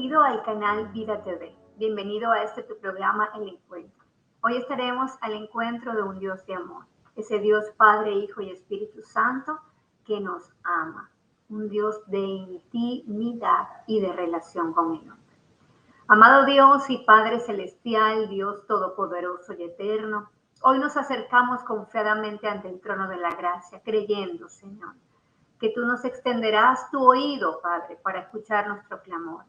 Bienvenido al canal Vida TV. Bienvenido a este tu programa El Encuentro. Hoy estaremos al encuentro de un Dios de amor, ese Dios Padre, Hijo y Espíritu Santo que nos ama, un Dios de intimidad y de relación con el hombre. Amado Dios y Padre Celestial, Dios Todopoderoso y Eterno, hoy nos acercamos confiadamente ante el trono de la gracia, creyendo, Señor, que tú nos extenderás tu oído, Padre, para escuchar nuestro clamor,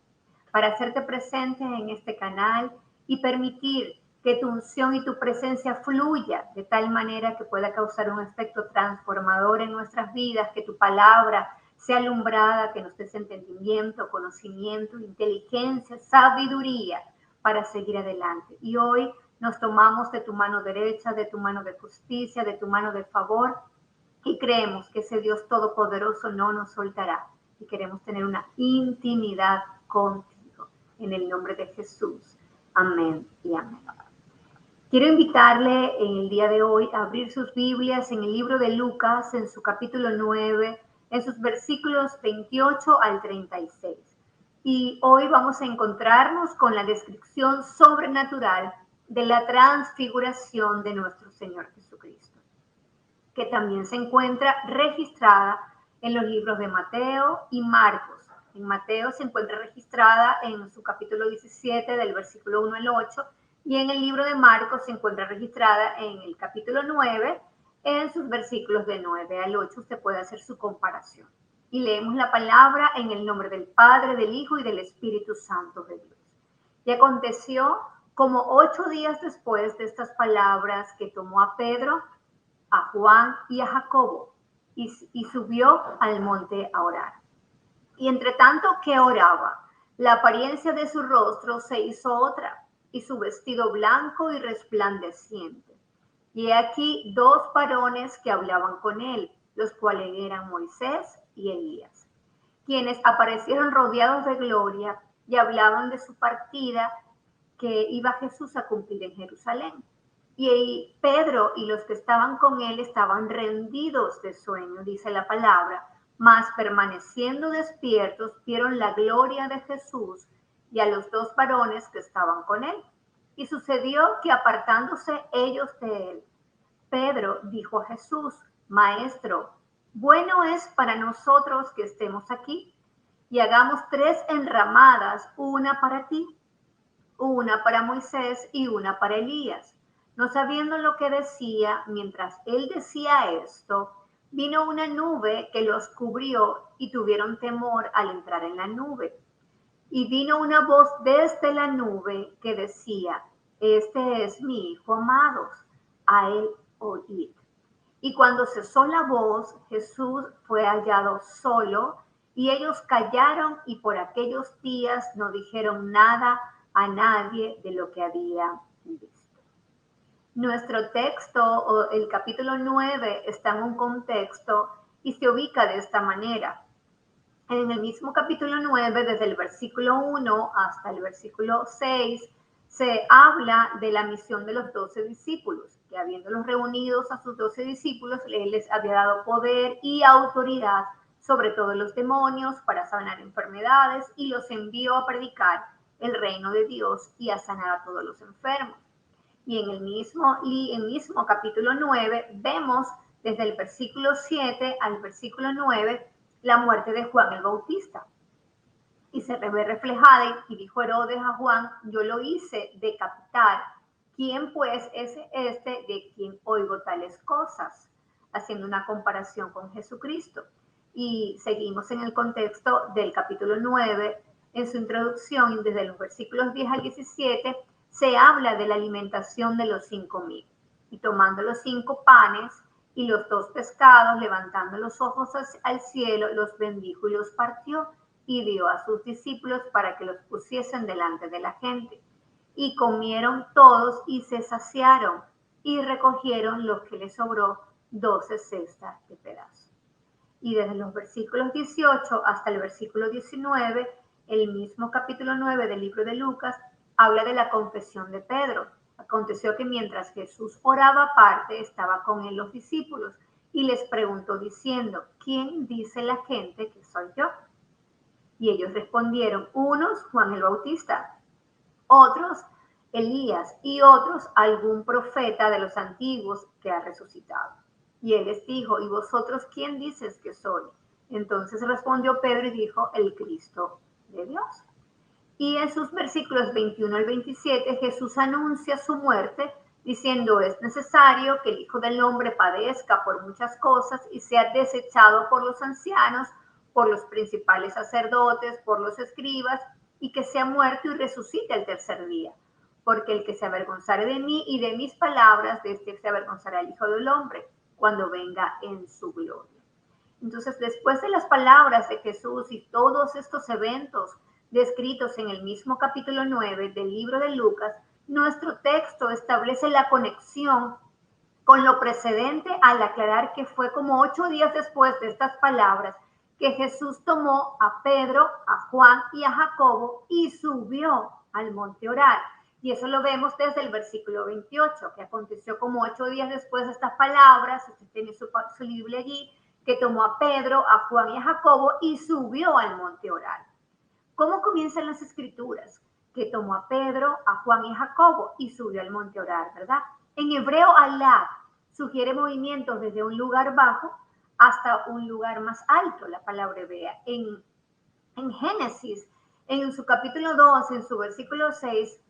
para hacerte presente en este canal y permitir que tu unción y tu presencia fluya de tal manera que pueda causar un efecto transformador en nuestras vidas, que tu palabra sea alumbrada, que nos des entendimiento, conocimiento, inteligencia, sabiduría para seguir adelante. Y hoy nos tomamos de tu mano derecha, de tu mano de justicia, de tu mano de favor, y creemos que ese Dios todopoderoso no nos soltará y queremos tener una intimidad contigo. En el nombre de Jesús. Amén y amén. Quiero invitarle en el día de hoy a abrir sus Biblias en el libro de Lucas, en su capítulo 9, en sus versículos 28 al 36. Y hoy vamos a encontrarnos con la descripción sobrenatural de la transfiguración de nuestro Señor Jesucristo, que también se encuentra registrada en los libros de Mateo y Marcos. En Mateo se encuentra registrada en su capítulo 17, del versículo 1 al 8, y en el libro de Marcos se encuentra registrada en el capítulo 9, en sus versículos de 9 al 8. Usted puede hacer su comparación. Y leemos la palabra en el nombre del Padre, del Hijo y del Espíritu Santo de Dios. Y aconteció como 8 días después de estas palabras que tomó a Pedro, a Juan y a Jacobo, y subió al monte a orar. Y entre tanto que oraba, la apariencia de su rostro se hizo otra, y su vestido blanco y resplandeciente. Y he aquí 2 varones que hablaban con él, los cuales eran Moisés y Elías, quienes aparecieron rodeados de gloria y hablaban de su partida que iba Jesús a cumplir en Jerusalén. Y Pedro y los que estaban con él estaban rendidos de sueño, dice la palabra, mas permaneciendo despiertos vieron la gloria de Jesús y a los 2 varones que estaban con él. Y sucedió que apartándose ellos de él, Pedro dijo a Jesús: Maestro, bueno es para nosotros que estemos aquí y hagamos 3 enramadas, una para ti, una para Moisés y una para Elías. No sabiendo lo que decía, mientras él decía esto, vino una nube que los cubrió y tuvieron temor al entrar en la nube. Y vino una voz desde la nube que decía: Este es mi Hijo amado, a él oíd. Y cuando cesó la voz, Jesús fue hallado solo, y ellos callaron y por aquellos días no dijeron nada a nadie de lo que habían visto. Nuestro texto, o el capítulo 9, está en un contexto y se ubica de esta manera. En el mismo capítulo 9, desde el versículo 1 hasta el versículo 6, se habla de la misión de los 12 discípulos, que habiéndolos reunidos a sus 12 discípulos, él les había dado poder y autoridad sobre todos los demonios para sanar enfermedades, y los envió a predicar el reino de Dios y a sanar a todos los enfermos. Y en el mismo capítulo 9 vemos desde el versículo 7 al versículo 9 la muerte de Juan el Bautista. Y se ve reflejada, y dijo Herodes a Juan: yo lo hice decapitar. ¿Quién pues es este de quien oigo tales cosas? Haciendo una comparación con Jesucristo. Y seguimos en el contexto del capítulo 9, en su introducción, desde los versículos 10 al 17, se habla de la alimentación de los 5,000. Y tomando los 5 panes y los 2 pescados, levantando los ojos al cielo, los bendijo y los partió, y dio a sus discípulos para que los pusiesen delante de la gente. Y comieron todos y se saciaron, y recogieron lo que les sobró, 12 cestas de pedazos. Y desde los versículos 18 hasta el versículo 19, el mismo capítulo 9 del libro de Lucas habla de la confesión de Pedro. Aconteció que mientras Jesús oraba aparte, estaba con él los discípulos, y les preguntó diciendo: ¿quién dice la gente que soy yo? Y ellos respondieron, unos Juan el Bautista, otros Elías y otros algún profeta de los antiguos que ha resucitado. Y él les dijo, ¿y vosotros quién dices que soy? Entonces respondió Pedro y dijo, el Cristo de Dios. Y en sus versículos 21 al 27, Jesús anuncia su muerte diciendo, es necesario que el Hijo del Hombre padezca por muchas cosas y sea desechado por los ancianos, por los principales sacerdotes, por los escribas, y que sea muerto y resucite el tercer día. Porque el que se avergonzare de mí y de mis palabras, de este se avergonzará el Hijo del Hombre, cuando venga en su gloria. Entonces, después de las palabras de Jesús y todos estos eventos descritos en el mismo capítulo 9 del libro de Lucas, nuestro texto establece la conexión con lo precedente al aclarar que fue como 8 días después de estas palabras que Jesús tomó a Pedro, a Juan y a Jacobo y subió al monte a orar. Y eso lo vemos desde el versículo 28, que aconteció como 8 días después de estas palabras, usted tiene su Biblia allí, que tomó a Pedro, a Juan y a Jacobo y subió al monte a orar. ¿Cómo comienzan las escrituras? Que tomó a Pedro, a Juan y a Jacobo y subió al monte a orar, ¿verdad? En hebreo, alad sugiere movimientos desde un lugar bajo hasta un lugar más alto, la palabra hebrea. En Génesis, en su capítulo 2, en su versículo 6,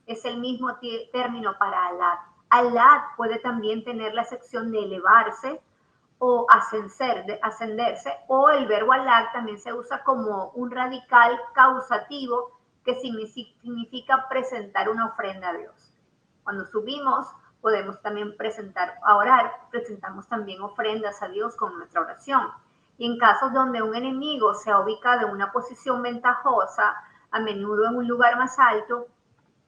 es el mismo término para alad. Alad puede también tener la acepción de elevarse o ascenderse, o el verbo alad también se usa como un radical causativo que significa presentar una ofrenda a Dios. Cuando subimos, podemos también presentamos también ofrendas a Dios con nuestra oración. Y en casos donde un enemigo se ha ubicado en una posición ventajosa, a menudo en un lugar más alto,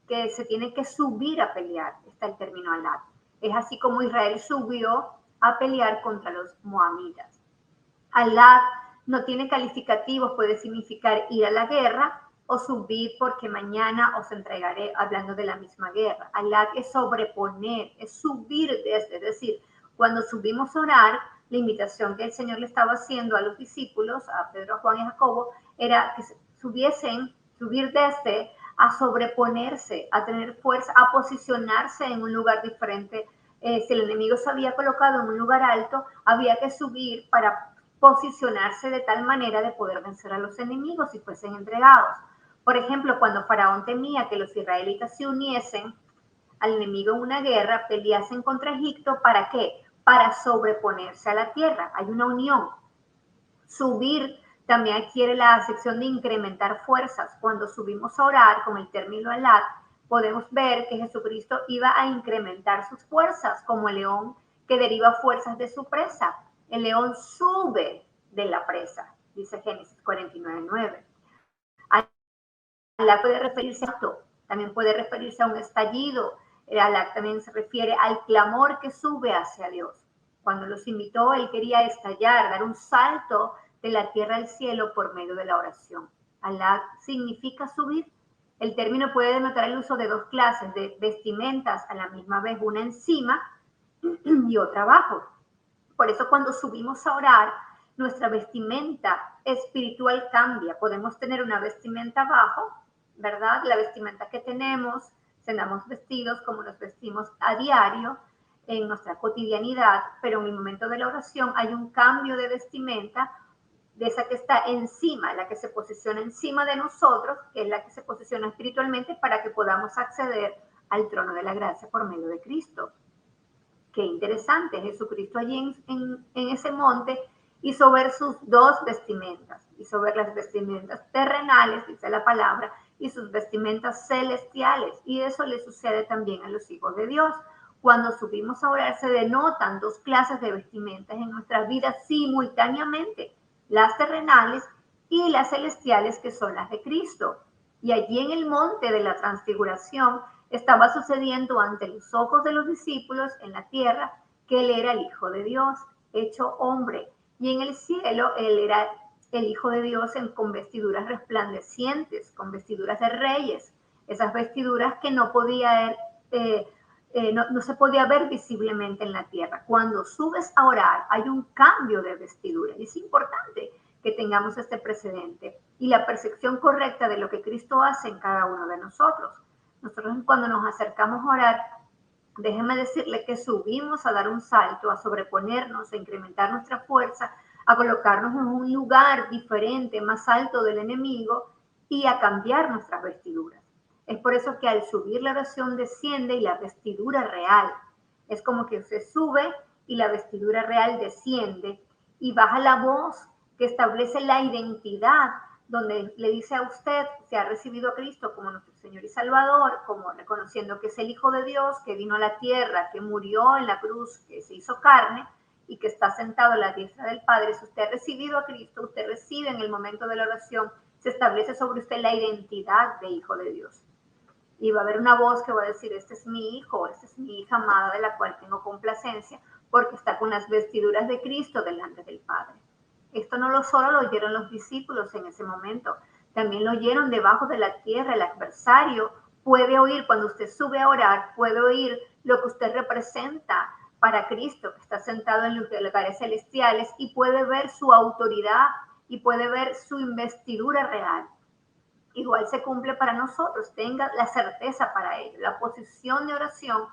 que se tiene que subir a pelear, está el término alad. Es así como Israel subió a pelear contra los moabitas. Alad no tiene calificativos, puede significar ir a la guerra o subir porque mañana os entregaré, hablando de la misma guerra. Alad es sobreponer, es subir desde, es decir, cuando subimos a orar, la invitación que el Señor le estaba haciendo a los discípulos, a Pedro, a Juan y a Jacobo, era que subir desde, a sobreponerse, a tener fuerza, a posicionarse en un lugar diferente. Si el enemigo se había colocado en un lugar alto, había que subir para posicionarse de tal manera de poder vencer a los enemigos si fuesen entregados. Por ejemplo, cuando Faraón temía que los israelitas se uniesen al enemigo en una guerra, peleasen contra Egipto, ¿para qué? Para sobreponerse a la tierra. Hay una unión. Subir también adquiere la acepción de incrementar fuerzas. Cuando subimos a orar con el término alad, podemos ver que Jesucristo iba a incrementar sus fuerzas, como el león que deriva fuerzas de su presa. El león sube de la presa, dice Génesis 49:9. Alad puede referirse a esto, también puede referirse a un estallido. El alad también se refiere al clamor que sube hacia Dios. Cuando los invitó, él quería estallar, dar un salto de la tierra al cielo por medio de la oración. Alad significa subir. El término puede denotar el uso de dos clases de vestimentas a la misma vez, una encima y otra abajo. Por eso cuando subimos a orar, nuestra vestimenta espiritual cambia. Podemos tener una vestimenta abajo, ¿verdad? La vestimenta que tenemos, andamos vestidos como nos vestimos a diario en nuestra cotidianidad, pero en el momento de la oración hay un cambio de vestimenta, de esa que está encima, la que se posiciona encima de nosotros, que es la que se posiciona espiritualmente para que podamos acceder al trono de la gracia por medio de Cristo. Qué interesante, Jesucristo allí en ese monte hizo ver sus dos vestimentas, hizo ver las vestimentas terrenales, dice la palabra, y sus vestimentas celestiales. Y eso le sucede también a los hijos de Dios. Cuando subimos a orar se denotan dos clases de vestimentas en nuestras vidas simultáneamente, las terrenales y las celestiales, que son las de Cristo. Y allí en el monte de la transfiguración estaba sucediendo ante los ojos de los discípulos en la tierra que él era el Hijo de Dios, hecho hombre. Y en el cielo él era el Hijo de Dios con vestiduras resplandecientes, con vestiduras de reyes. Esas vestiduras que no podía no se podía ver visiblemente en la tierra. Cuando subes a orar, hay un cambio de vestidura. Y es importante que tengamos este precedente y la percepción correcta de lo que Cristo hace en cada uno de nosotros. Nosotros cuando nos acercamos a orar, déjeme decirle que subimos a dar un salto, a sobreponernos, a incrementar nuestra fuerza, a colocarnos en un lugar diferente, más alto del enemigo y a cambiar nuestras vestiduras. Es por eso que al subir la oración desciende y la vestidura real. Es como que usted sube y la vestidura real desciende y baja la voz que establece la identidad, donde le dice a usted que ha recibido a Cristo como nuestro Señor y Salvador, como reconociendo que es el Hijo de Dios, que vino a la tierra, que murió en la cruz, que se hizo carne y que está sentado a la diestra del Padre. Si usted ha recibido a Cristo, usted recibe en el momento de la oración, se establece sobre usted la identidad de Hijo de Dios. Y va a haber una voz que va a decir, este es mi hijo, esta es mi hija amada de la cual tengo complacencia, porque está con las vestiduras de Cristo delante del Padre. Esto no solo lo oyeron los discípulos en ese momento, también lo oyeron debajo de la tierra. El adversario puede oír, cuando usted sube a orar, puede oír lo que usted representa para Cristo, que está sentado en los lugares celestiales, y puede ver su autoridad y puede ver su investidura real. Igual se cumple para nosotros, tenga la certeza para ello. La posición de oración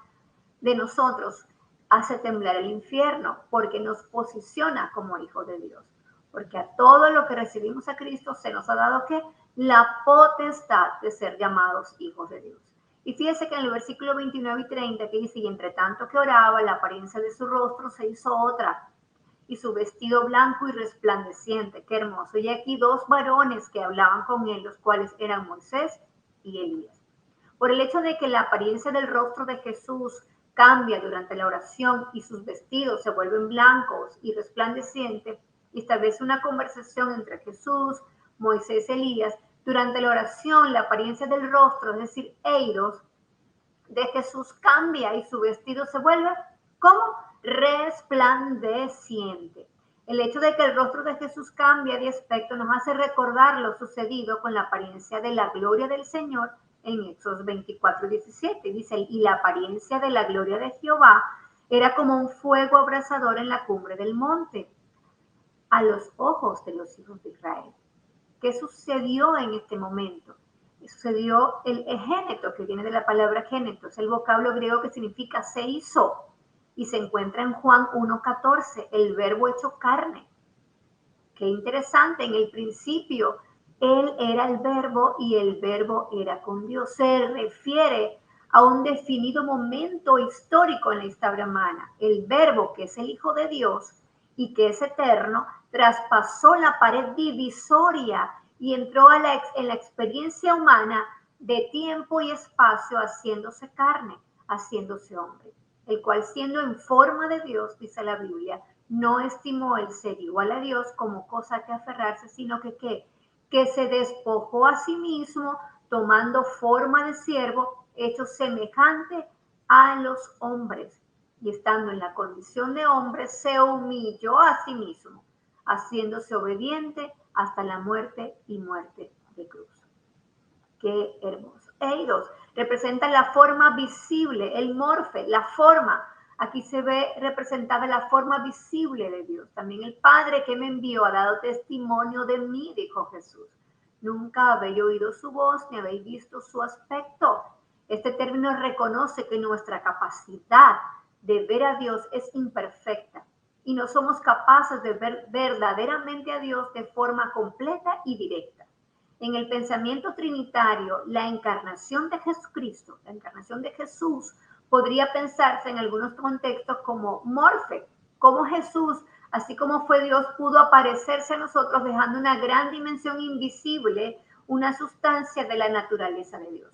de nosotros hace temblar el infierno porque nos posiciona como hijos de Dios. Porque a todo lo que recibimos a Cristo se nos ha dado ¿qué? La potestad de ser llamados hijos de Dios. Y fíjese que en el versículo 29 y 30 que dice, y entre tanto que oraba, la apariencia de su rostro se hizo otra, y su vestido blanco y resplandeciente. Qué hermoso. Y aquí dos varones que hablaban con él, los cuales eran Moisés y Elías. Por el hecho de que la apariencia del rostro de Jesús cambia durante la oración y sus vestidos se vuelven blancos y resplandecientes, y establece una conversación entre Jesús, Moisés y Elías. Durante la oración, la apariencia del rostro, es decir, eidos, de Jesús cambia y su vestido se vuelve como resplandeciente. El hecho de que el rostro de Jesús cambia de aspecto nos hace recordar lo sucedido con la apariencia de la gloria del Señor en Éxodo 24:17. Dice, y la apariencia de la gloria de Jehová era como un fuego abrasador en la cumbre del monte, a los ojos de los hijos de Israel. ¿Qué sucedió en este momento? Sucedió el egéneto, que viene de la palabra géneto, es el vocablo griego que significa se hizo, y se encuentra en Juan 1:14, el verbo hecho carne. Qué interesante, en el principio él era el verbo y el verbo era con Dios. Se refiere a un definido momento histórico en la historia humana. El verbo, que es el Hijo de Dios y que es eterno, traspasó la pared divisoria y entró en la experiencia humana de tiempo y espacio, haciéndose carne, haciéndose hombre, el cual siendo en forma de Dios, dice la Biblia, no estimó el ser igual a Dios como cosa que aferrarse, sino que se despojó a sí mismo, tomando forma de siervo, hecho semejante a los hombres, y estando en la condición de hombre, se humilló a sí mismo, haciéndose obediente hasta la muerte y muerte de cruz. Qué hermoso. Eidos representa la forma visible, el morfe, la forma. Aquí se ve representada la forma visible de Dios. También el Padre que me envió ha dado testimonio de mí, dijo Jesús. Nunca habéis oído su voz ni habéis visto su aspecto. Este término reconoce que nuestra capacidad de ver a Dios es imperfecta y no somos capaces de ver verdaderamente a Dios de forma completa y directa. En el pensamiento trinitario, la encarnación de Jesucristo, la encarnación de Jesús, podría pensarse en algunos contextos como morfe, como Jesús, así como fue Dios, pudo aparecerse a nosotros dejando una gran dimensión invisible, una sustancia de la naturaleza de Dios,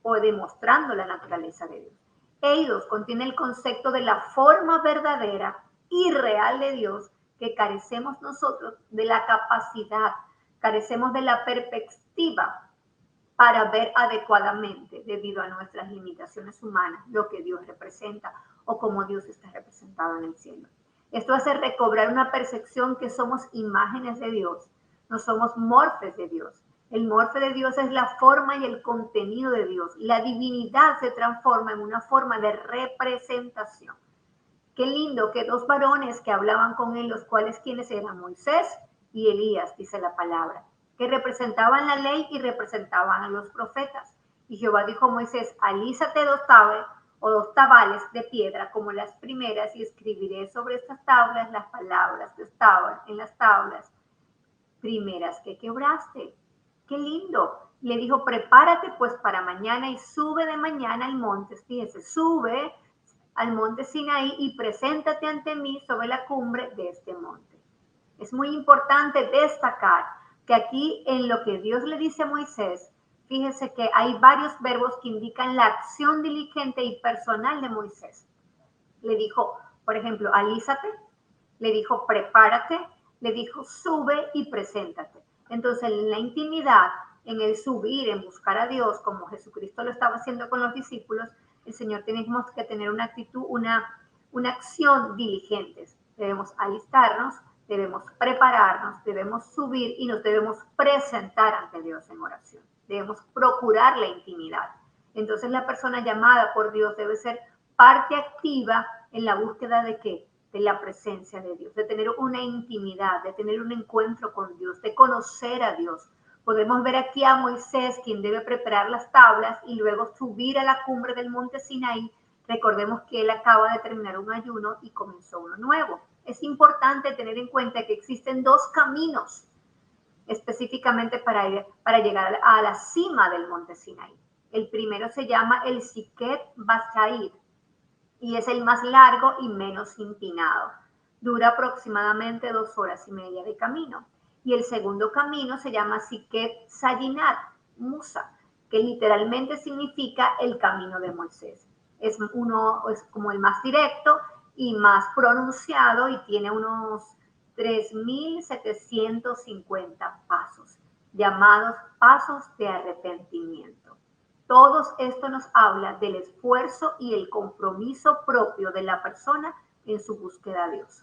o demostrando la naturaleza de Dios. Eidos contiene el concepto de la forma verdadera y real de Dios, que carecemos nosotros de la capacidad, carecemos de la perspectiva para ver adecuadamente, debido a nuestras limitaciones humanas, lo que Dios representa o cómo Dios está representado en el cielo. Esto hace recobrar una percepción que somos imágenes de Dios, no somos morfes de Dios. El morfe de Dios es la forma y el contenido de Dios. La divinidad se transforma en una forma de representación. Qué lindo que dos varones que hablaban con él, los cuales quienes eran Moisés y Elías, dice la palabra, que representaban la ley y representaban a los profetas. Y Jehová dijo a Moisés, alízate dos tabales de piedra como las primeras y escribiré sobre estas tablas las palabras que estaban en las tablas primeras que quebraste. Qué lindo. Le dijo, prepárate pues para mañana y sube de mañana al monte. Fíjense, sube al monte Sinaí y preséntate ante mí sobre la cumbre de este monte. Es muy importante destacar que aquí en lo que Dios le dice a Moisés, fíjese que hay varios verbos que indican la acción diligente y personal de Moisés. Le dijo, por ejemplo, alízate, le dijo, prepárate, le dijo, sube y preséntate. Entonces, en la intimidad, en el subir, en buscar a Dios, como Jesucristo lo estaba haciendo con los discípulos, el Señor tenemos que tener una actitud, una acción diligentes. Debemos alistarnos, debemos prepararnos, debemos subir y nos debemos presentar ante Dios en oración. Debemos procurar la intimidad. Entonces, la persona llamada por Dios debe ser parte activa en la búsqueda de qué? De la presencia de Dios, de tener una intimidad, de tener un encuentro con Dios, de conocer a Dios. Podemos ver aquí a Moisés, quien debe preparar las tablas y luego subir a la cumbre del monte Sinaí. Recordemos que él acaba de terminar un ayuno y comenzó uno nuevo. Es importante tener en cuenta que existen dos caminos específicamente para llegar a la cima del monte Sinaí. El primero se llama el Siquet Basair y es el más largo y menos empinado. Dura aproximadamente 2 horas y media de camino. Y el segundo camino se llama Siquet Sayinat, Musa, que literalmente significa el camino de Moisés. Es como el más directo y más pronunciado y tiene unos 3.750 pasos, llamados pasos de arrepentimiento. Todo esto nos habla del esfuerzo y el compromiso propio de la persona en su búsqueda a Dios.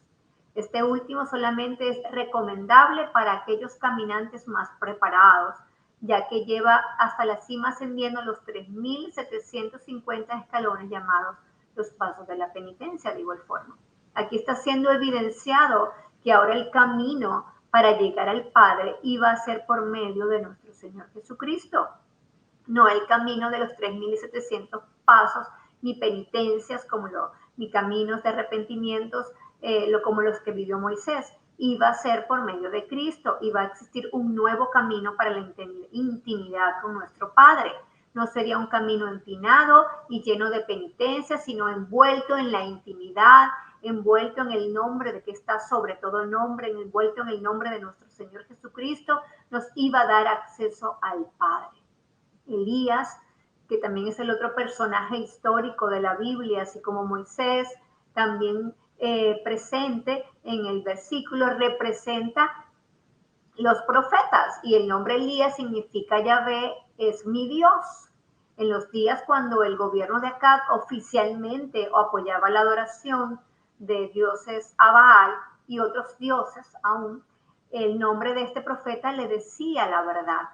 Este último solamente es recomendable para aquellos caminantes más preparados, ya que lleva hasta la cima ascendiendo los 3.750 escalones llamados los pasos de la penitencia, de igual forma. Aquí está siendo evidenciado que ahora el camino para llegar al Padre iba a ser por medio de nuestro Señor Jesucristo. No el camino de los 3.700 pasos, ni penitencias, ni caminos de arrepentimientos, como los que vivió Moisés. Iba a ser por medio de Cristo, iba a existir un nuevo camino para la intimidad con nuestro Padre. No sería un camino empinado y lleno de penitencias, sino envuelto en la intimidad, envuelto en el nombre de que está sobre todo nombre, envuelto en el nombre de nuestro Señor Jesucristo, nos iba a dar acceso al Padre. Elías, que también es el otro personaje histórico de la Biblia, así como Moisés, también presente en el versículo, representa los profetas, y el nombre Elías significa Yahvé es mi Dios. En los días cuando el gobierno de Acab oficialmente apoyaba la adoración de dioses a Baal y otros dioses aún, el nombre de este profeta le decía la verdad.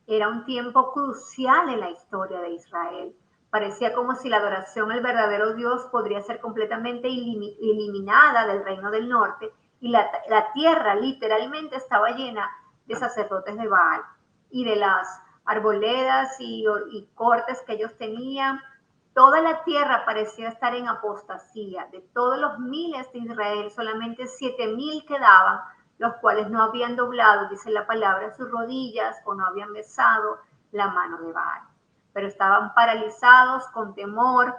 Era un tiempo crucial en la historia de Israel. Parecía como si la adoración al verdadero Dios podría ser completamente eliminada del reino del norte y la tierra literalmente estaba llena de sacerdotes de Baal y de las arboledas y cortes que ellos tenían. Toda la tierra parecía estar en apostasía. De todos los miles de Israel, solamente 7,000 quedaban, los cuales no habían doblado, dice la palabra, sus rodillas o no habían besado la mano de Baal. Pero estaban paralizados con temor,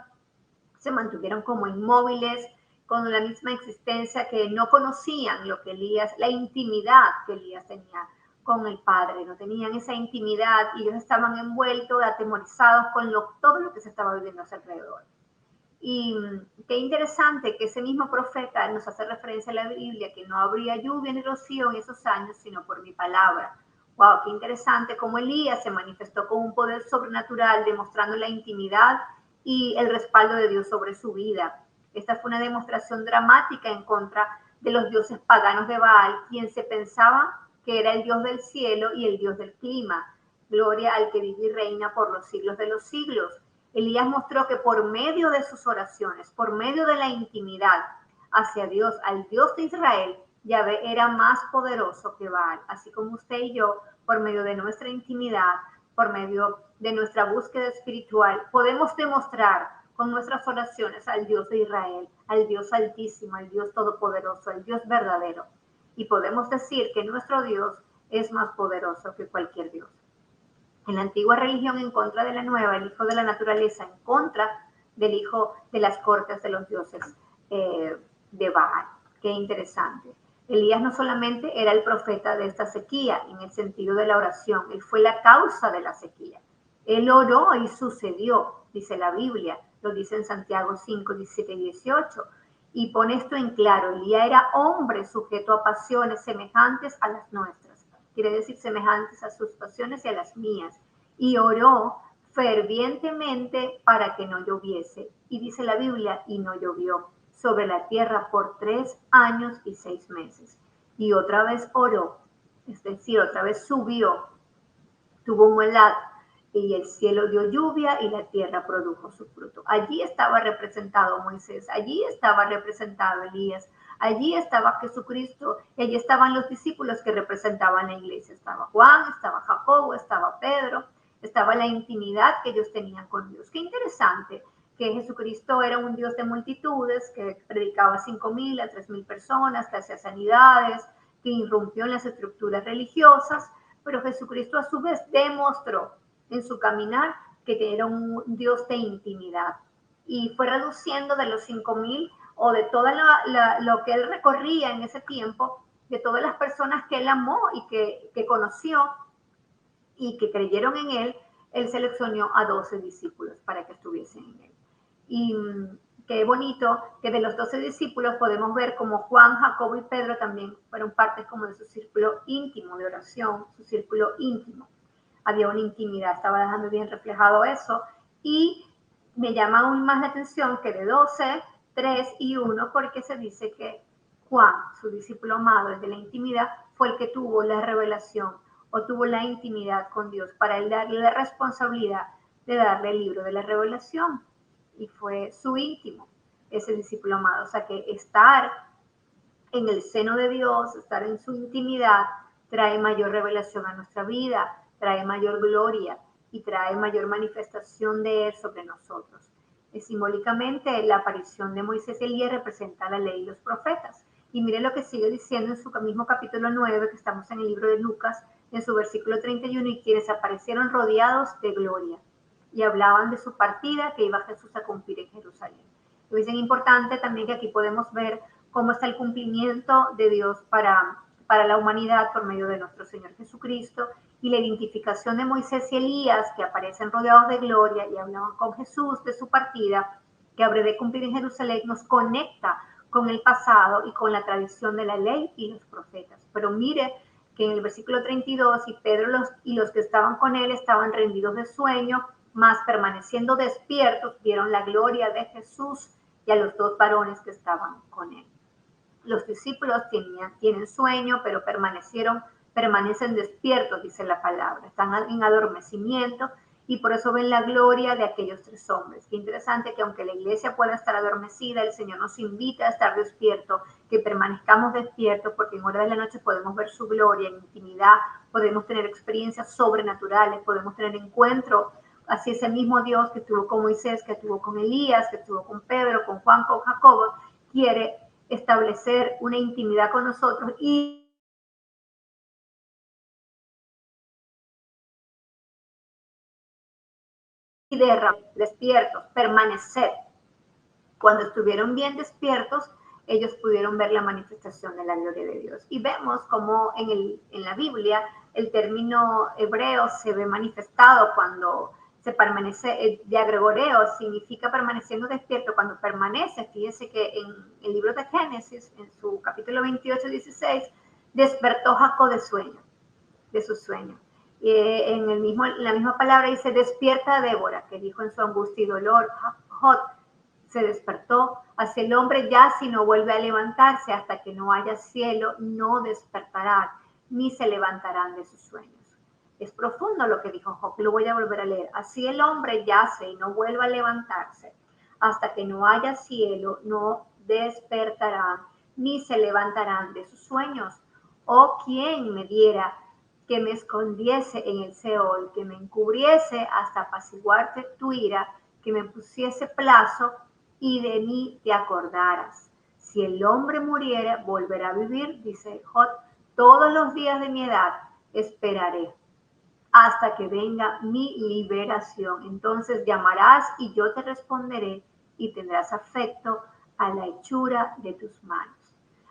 se mantuvieron como inmóviles, con la misma existencia, que no conocían lo que Elías, la intimidad que Elías tenía con el Padre, no tenían esa intimidad y ellos estaban envueltos, atemorizados con todo lo que se estaba viviendo a su alrededor. Y qué interesante que ese mismo profeta nos hace referencia a la Biblia, que no habría lluvia ni rocío en esos años, sino por mi palabra. Wow, qué interesante cómo Elías se manifestó con un poder sobrenatural, demostrando la intimidad y el respaldo de Dios sobre su vida. Esta fue una demostración dramática en contra de los dioses paganos de Baal, quien se pensaba que era el Dios del cielo y el Dios del clima. Gloria al que vive y reina por los siglos de los siglos. Elías mostró que por medio de sus oraciones, por medio de la intimidad hacia Dios, al Dios de Israel, Yahvé era más poderoso que Baal. Así como usted y yo, por medio de nuestra intimidad, por medio de nuestra búsqueda espiritual, podemos demostrar con nuestras oraciones al Dios de Israel, al Dios altísimo, al Dios todopoderoso, al Dios verdadero. Y podemos decir que nuestro Dios es más poderoso que cualquier Dios. En la antigua religión en contra de la nueva, el hijo de la naturaleza en contra del hijo de las cortes de los dioses de Baal. Qué interesante. Elías no solamente era el profeta de esta sequía en el sentido de la oración, él fue la causa de la sequía. Él oró y sucedió, dice la Biblia, lo dice en Santiago 5, 17 y 18. Y pone esto en claro, Elías era hombre sujeto a pasiones semejantes a las nuestras. Quiere decir semejantes a sus pasiones y a las mías. Y oró fervientemente para que no lloviese. Y dice la Biblia, y no llovió sobre la tierra por 3 años y 6 meses. Y otra vez oró, es decir, otra vez subió, tuvo un helado, y el cielo dio lluvia y la tierra produjo su fruto. Allí estaba representado Moisés, allí estaba representado Elías, allí estaba Jesucristo, y allí estaban los discípulos que representaban la iglesia. Estaba Juan, estaba Jacobo, estaba Pedro, estaba la intimidad que ellos tenían con Dios. Qué interesante que Jesucristo era un Dios de multitudes, que predicaba a 5,000, a 3,000 personas, que hacía sanidades, que irrumpió en las estructuras religiosas, pero Jesucristo a su vez demostró en su caminar que era un Dios de intimidad y fue reduciendo de los 5,000 o de todo lo que él recorría en ese tiempo, de todas las personas que él amó y que conoció y que creyeron en él seleccionó a 12 discípulos para que estuviesen en él. Y qué bonito que de los 12 discípulos podemos ver como Juan, Jacobo y Pedro también fueron partes como de su círculo íntimo de oración, su círculo íntimo. Había una intimidad, estaba dejando bien reflejado eso. Y me llama aún más la atención que de 12, 3 y 1, porque se dice que Juan, su discípulo amado, el de la intimidad, fue el que tuvo la revelación o tuvo la intimidad con Dios para él darle la responsabilidad de darle el libro de la revelación. Y fue su íntimo, ese discípulo amado. O sea que estar en el seno de Dios, estar en su intimidad, trae mayor revelación a nuestra vida, trae mayor gloria y trae mayor manifestación de Él sobre nosotros. Y simbólicamente, la aparición de Moisés y Elías representa la ley y los profetas. Y mire lo que sigue diciendo en su mismo capítulo 9, que estamos en el libro de Lucas, en su versículo 31, y quienes aparecieron rodeados de gloria y hablaban de su partida que iba Jesús a cumplir en Jerusalén. Y es importante también que aquí podemos ver cómo está el cumplimiento de Dios para la humanidad por medio de nuestro Señor Jesucristo y la identificación de Moisés y Elías que aparecen rodeados de gloria y hablaban con Jesús de su partida que habrá de cumplir en Jerusalén nos conecta con el pasado y con la tradición de la ley y los profetas. Pero mire que en el versículo 32 y Pedro y los que estaban con él estaban rendidos de sueño, mas permaneciendo despiertos vieron la gloria de Jesús y a los 2 varones que estaban con él. Los discípulos tienen sueño, pero permanecen despiertos, dice la palabra. Están en adormecimiento y por eso ven la gloria de aquellos 3 hombres. Qué interesante que aunque la iglesia pueda estar adormecida, el Señor nos invita a estar despiertos, que permanezcamos despiertos, porque en hora de la noche podemos ver su gloria en intimidad, podemos tener experiencias sobrenaturales, podemos tener encuentros. Así ese mismo Dios que estuvo con Moisés, que estuvo con Elías, que estuvo con Pedro, con Juan, con Jacobo, quiere establecer una intimidad con nosotros y despiertos, permanecer. Cuando estuvieron bien despiertos, ellos pudieron ver la manifestación de la gloria de Dios. Y vemos como en la Biblia el término hebreo se ve manifestado cuando se permanece, de agregoreo significa permaneciendo despierto, cuando permanece, fíjese que en el libro de Génesis, en su capítulo 28, 16, despertó Jacob de su sueño. La misma palabra dice, despierta Débora, que dijo en su angustia y dolor, Jot, se despertó, hacia el hombre ya si no vuelve a levantarse hasta que no haya cielo, no despertará. ni se levantarán de sus sueños. Es profundo lo que dijo Job, lo voy a volver a leer. Así el hombre yace y no vuelva a levantarse. Hasta que no haya cielo, no despertarán, ni se levantarán de sus sueños. Oh, ¿quién me diera que me escondiese en el Seol, que me encubriese hasta apaciguarte tu ira, que me pusiese plazo y de mí te acordaras? Si el hombre muriera, volverá a vivir, dice Job, todos los días de mi edad esperaré hasta que venga mi liberación. Entonces llamarás y yo te responderé y tendrás afecto a la hechura de tus manos.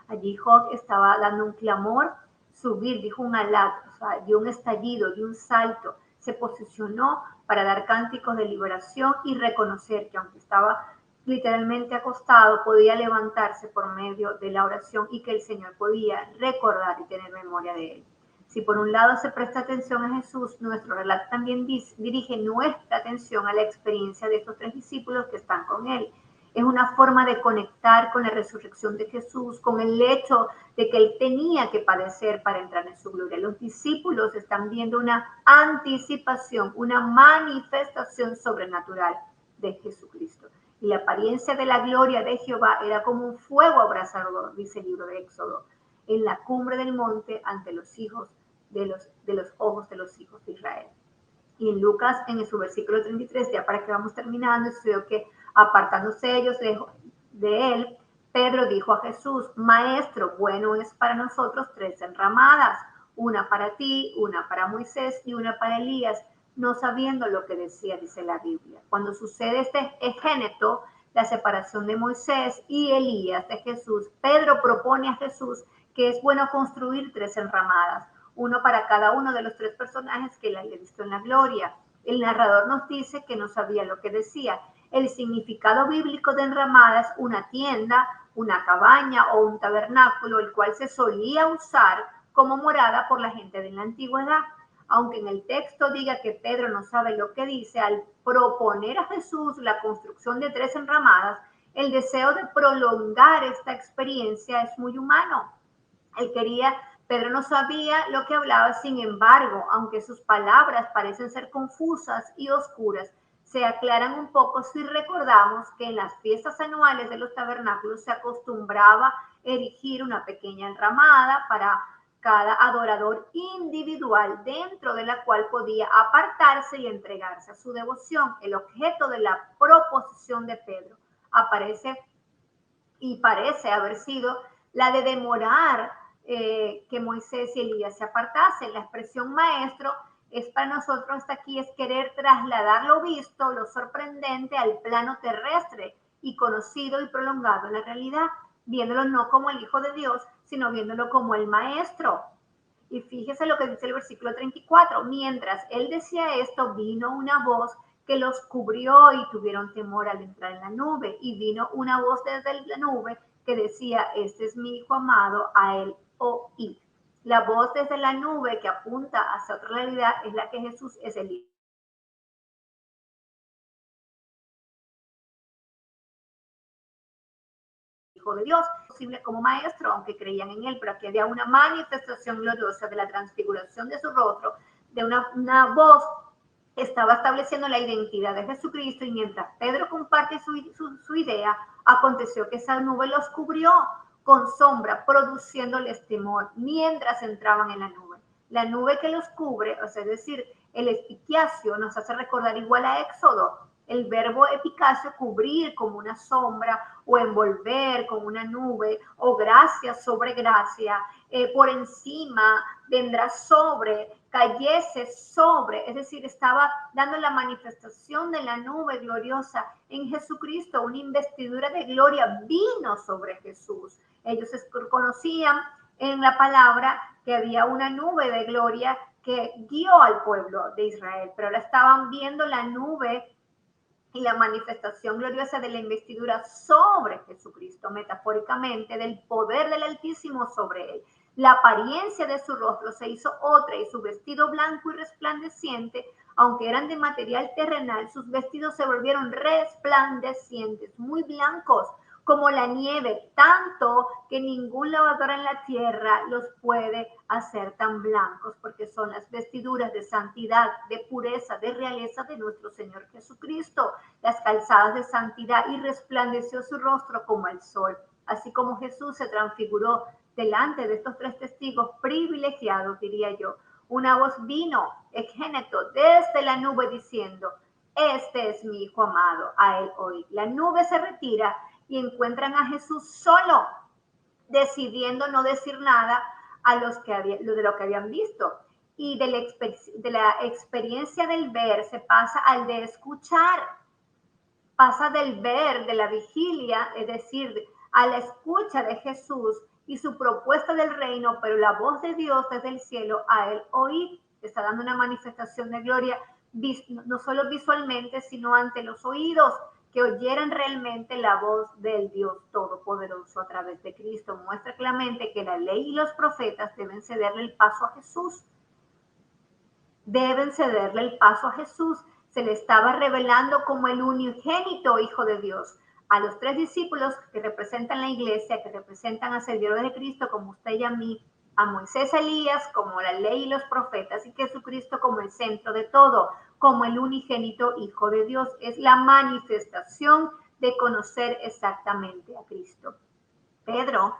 Allí Job estaba dando un clamor, subir, dijo un alad, o sea, dio un estallido, dio un salto, se posicionó para dar cánticos de liberación y reconocer que aunque estaba literalmente acostado, podía levantarse por medio de la oración y que el Señor podía recordar y tener memoria de él. Si por un lado se presta atención a Jesús, nuestro relato también dirige nuestra atención a la experiencia de estos 3 discípulos que están con él. Es una forma de conectar con la resurrección de Jesús, con el hecho de que él tenía que padecer para entrar en su gloria. Los discípulos están viendo una anticipación, una manifestación sobrenatural de Jesucristo. Y la apariencia de la gloria de Jehová era como un fuego abrasador, dice el libro de Éxodo, en la cumbre del monte ante los hijos de los ojos de los hijos de Israel. Y en Lucas, en su versículo 33, ya para que vamos terminando, sucedió que apartándose ellos de él, Pedro dijo a Jesús: Maestro, bueno es para nosotros 3 enramadas, una para ti, una para Moisés y una para Elías, no sabiendo lo que decía, dice la Biblia. Cuando sucede este egéneto, la separación de Moisés y Elías de Jesús, Pedro propone a Jesús que es bueno construir 3 enramadas, uno para cada uno de los 3 personajes que él había visto en la gloria. El narrador nos dice que no sabía lo que decía. El significado bíblico de enramadas, una tienda, una cabaña o un tabernáculo, el cual se solía usar como morada por la gente de la antigüedad. Aunque en el texto diga que Pedro no sabe lo que dice, al proponer a Jesús la construcción de 3 enramadas, el deseo de prolongar esta experiencia es muy humano. Pedro no sabía lo que hablaba, sin embargo, aunque sus palabras parecen ser confusas y oscuras, se aclaran un poco si recordamos que en las fiestas anuales de los tabernáculos se acostumbraba erigir una pequeña enramada para cada adorador individual, dentro de la cual podía apartarse y entregarse a su devoción. El objeto de la proposición de Pedro aparece y parece haber sido la de demorar que Moisés y Elías se apartasen. La expresión maestro es para nosotros hasta aquí, es querer trasladar lo visto, lo sorprendente, al plano terrestre y conocido y prolongado en la realidad, viéndolo no como el Hijo de Dios, sino viéndolo como el Maestro. Y fíjese lo que dice el versículo 34. Mientras él decía esto, vino una voz que los cubrió y tuvieron temor al entrar en la nube. Y vino una voz desde la nube que decía: este es mi Hijo amado, a él oíd. La voz desde la nube que apunta hacia otra realidad es la que Jesús es el Hijo de Dios, posible como maestro, aunque creían en él, pero aquí había una manifestación gloriosa de la transfiguración de su rostro, de una voz que estaba estableciendo la identidad de Jesucristo. Y mientras Pedro comparte su idea, aconteció que esa nube los cubrió con sombra, produciéndoles temor mientras entraban en la nube. La nube que los cubre, o sea, es decir, el epiquiacio, nos hace recordar igual a Éxodo, el verbo epicacio, cubrir como una sombra o envolver como una nube, o gracia sobre gracia, por encima, vendrá sobre, cayese sobre, es decir, estaba dando la manifestación de la nube gloriosa en Jesucristo. Una investidura de gloria vino sobre Jesús. Ellos conocían en la palabra que había una nube de gloria que guió al pueblo de Israel, pero ahora estaban viendo la nube y la manifestación gloriosa de la investidura sobre Jesucristo, metafóricamente, del poder del Altísimo sobre él. La apariencia de su rostro se hizo otra, y su vestido blanco y resplandeciente, aunque eran de material terrenal, sus vestidos se volvieron resplandecientes, muy blancos, como la nieve, tanto que ningún lavador en la tierra los puede hacer tan blancos, porque son las vestiduras de santidad, de pureza, de realeza de nuestro Señor Jesucristo, las calzadas de santidad, y resplandeció su rostro como el sol. Así como Jesús se transfiguró delante de estos tres testigos privilegiados, diría yo, una voz vino, exgéneto, desde la nube diciendo: este es mi hijo amado, a él oíd. La nube se retira y encuentran a Jesús solo, decidiendo no decir nada a los que de lo que habían visto. Y de la experiencia del ver se pasa al de escuchar, pasa del ver, de la vigilia, es decir, a la escucha de Jesús y su propuesta del reino, pero la voz de Dios desde el cielo a él oír. Está dando una manifestación de gloria, no solo visualmente, sino ante los oídos, que oyeran realmente la voz del Dios Todopoderoso a través de Cristo. Muestra claramente que la ley y los profetas deben cederle el paso a Jesús. Deben cederle el paso a Jesús. Se le estaba revelando como el unigénito Hijo de Dios. A los tres discípulos que representan la iglesia, que representan a servidores de Cristo, como usted y a mí, a Moisés, a Elías, como la ley y los profetas, y Jesucristo como el centro de todo, como el unigénito Hijo de Dios. Es la manifestación de conocer exactamente a Cristo. Pedro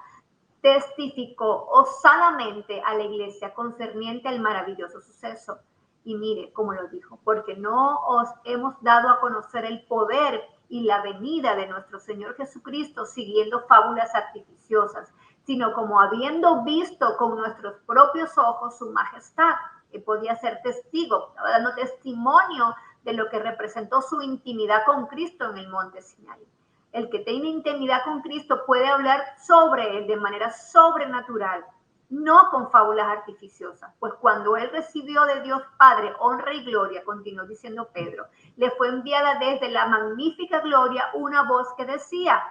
testificó osadamente a la iglesia concerniente al maravilloso suceso. Y mire cómo lo dijo: porque no os hemos dado a conocer el poder y la venida de nuestro Señor Jesucristo siguiendo fábulas artificiosas, sino como habiendo visto con nuestros propios ojos su majestad, que podía ser testigo, estaba dando testimonio de lo que representó su intimidad con Cristo en el monte Sinaí. El que tiene intimidad con Cristo puede hablar sobre él de manera sobrenatural, no con fábulas artificiosas, pues cuando él recibió de Dios Padre honra y gloria, continuó diciendo Pedro, le fue enviada desde la magnífica gloria una voz que decía: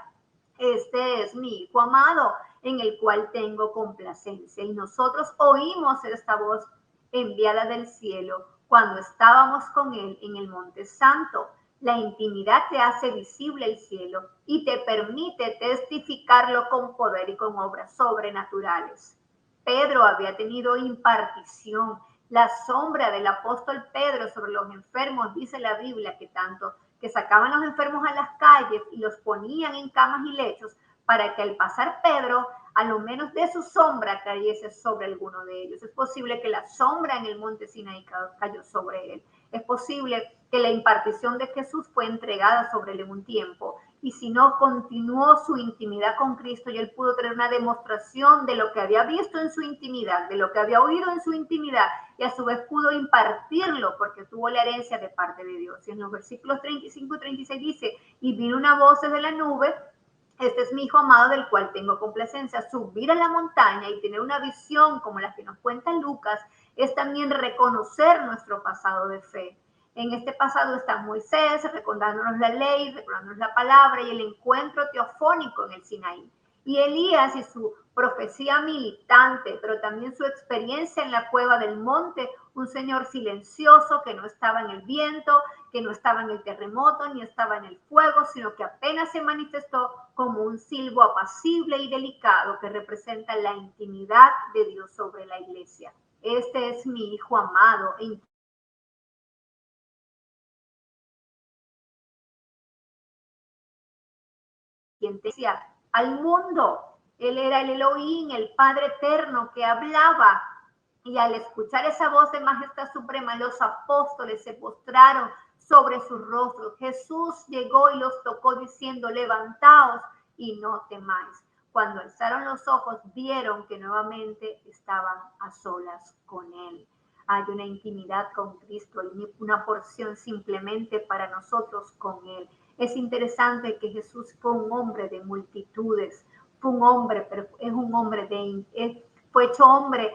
este es mi Hijo amado, en el cual tengo complacencia. Y nosotros oímos esta voz enviada del cielo cuando estábamos con él en el Monte Santo. La intimidad te hace visible el cielo y te permite testificarlo con poder y con obras sobrenaturales. Pedro había tenido impartición. La sombra del apóstol Pedro sobre los enfermos, dice la Biblia, que tanto que sacaban los enfermos a las calles y los ponían en camas y lechos para que al pasar Pedro, a lo menos de su sombra cayese sobre alguno de ellos. Es posible que la sombra en el monte Sinaí cayó sobre él. Es posible que la impartición de Jesús fue entregada sobre él en un tiempo, y si no, continuó su intimidad con Cristo y él pudo tener una demostración de lo que había visto en su intimidad, de lo que había oído en su intimidad, y a su vez pudo impartirlo porque tuvo la herencia de parte de Dios. Y en los versículos 35 y 36 dice: y vino una voz desde la nube: este es mi Hijo amado, del cual tengo complacencia. Subir a la montaña y tener una visión como la que nos cuenta Lucas es también reconocer nuestro pasado de fe. En este pasado está Moisés recordándonos la ley, recordándonos la palabra y el encuentro teofónico en el Sinaí. Y Elías y su profecía militante, pero también su experiencia en la cueva del monte, un Señor silencioso que no estaba en el viento, que no estaba en el terremoto, ni estaba en el fuego, sino que apenas se manifestó como un silbo apacible y delicado que representa la intimidad de Dios sobre la iglesia. Este es mi Hijo amado, quien decía al mundo. Él era el Elohim, el Padre eterno que hablaba. Y al escuchar esa voz de majestad suprema, los apóstoles se postraron sobre sus rostros. Jesús llegó y los tocó diciendo: levantaos y no temáis. Cuando alzaron los ojos, vieron que nuevamente estaban a solas con él. Hay una intimidad con Cristo, hay una porción simplemente para nosotros con él. Es interesante que Jesús fue un hombre de multitudes, fue un hombre, pero es un hombre fue hecho hombre,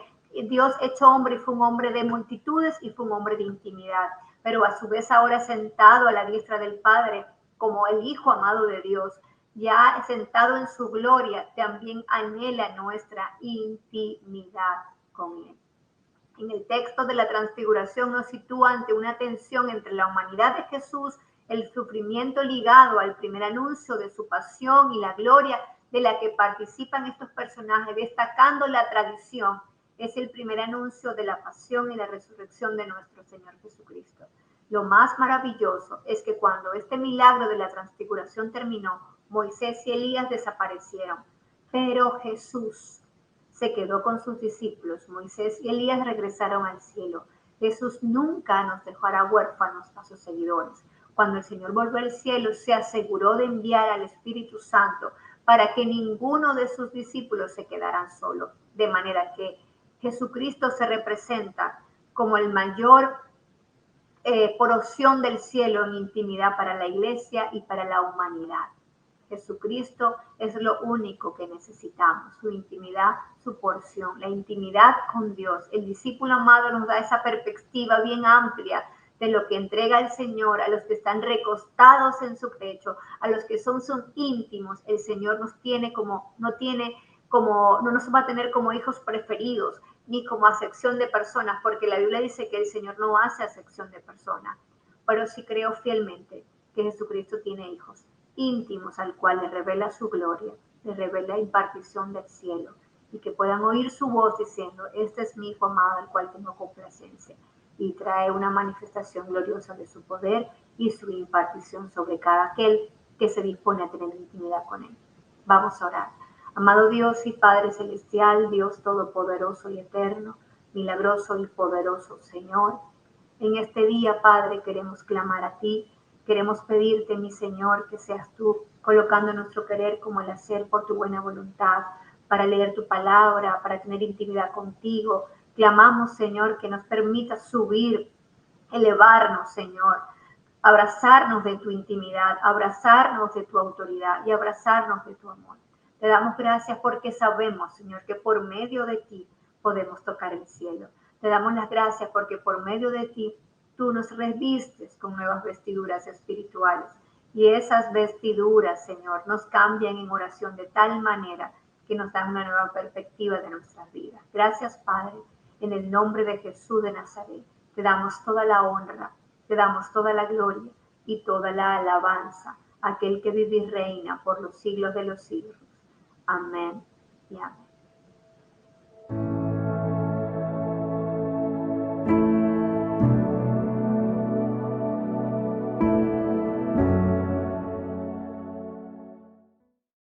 Dios hecho hombre, y fue un hombre de multitudes y fue un hombre de intimidad, pero a su vez ahora sentado a la diestra del Padre como el Hijo amado de Dios, ya sentado en su gloria, también anhela nuestra intimidad con él. En el texto de la transfiguración nos sitúa ante una tensión entre la humanidad de Jesús el sufrimiento ligado al primer anuncio de su pasión y la gloria de la que participan estos personajes, destacando la tradición, es el primer anuncio de la pasión y la resurrección de nuestro Señor Jesucristo. Lo más maravilloso es que cuando este milagro de la transfiguración terminó, Moisés y Elías desaparecieron, pero Jesús se quedó con sus discípulos. Moisés y Elías regresaron al cielo. Jesús nunca nos dejará huérfanos a sus seguidores. Cuando el Señor volvió al cielo, se aseguró de enviar al Espíritu Santo para que ninguno de sus discípulos se quedaran solos. De manera que Jesucristo se representa como el mayor porción del cielo en intimidad para la iglesia y para la humanidad. Jesucristo es lo único que necesitamos, su intimidad, su porción, la intimidad con Dios. El discípulo amado nos da esa perspectiva bien amplia de lo que entrega el Señor a los que están recostados en su pecho, a los que son íntimos. El Señor nos tiene no nos va a tener como hijos preferidos, ni como acepción de personas, porque la Biblia dice que el Señor no hace acepción de personas, pero sí creo fielmente que Jesucristo tiene hijos íntimos al cual le revela su gloria, le revela la impartición del cielo, y que puedan oír su voz diciendo, este es mi hijo amado al cual tengo complacencia, y trae una manifestación gloriosa de su poder y su impartición sobre cada aquel que se dispone a tener intimidad con él. Vamos a orar. Amado Dios y Padre Celestial, Dios Todopoderoso y Eterno, milagroso y poderoso Señor, en este día, Padre, queremos clamar a ti, queremos pedirte, mi Señor, que seas tú colocando nuestro querer como el hacer por tu buena voluntad, para leer tu palabra, para tener intimidad contigo. Clamamos, Señor, que nos permitas subir, elevarnos, Señor, abrazarnos de tu intimidad, abrazarnos de tu autoridad y abrazarnos de tu amor. Te damos gracias porque sabemos, Señor, que por medio de ti podemos tocar el cielo. Te damos las gracias porque por medio de ti tú nos revistes con nuevas vestiduras espirituales. Y esas vestiduras, Señor, nos cambian en oración de tal manera que nos dan una nueva perspectiva de nuestras vidas. Gracias, Padre, en el nombre de Jesús de Nazaret. Te damos toda la honra, te damos toda la gloria y toda la alabanza a aquel que vive y reina por los siglos de los siglos. Amén y amén.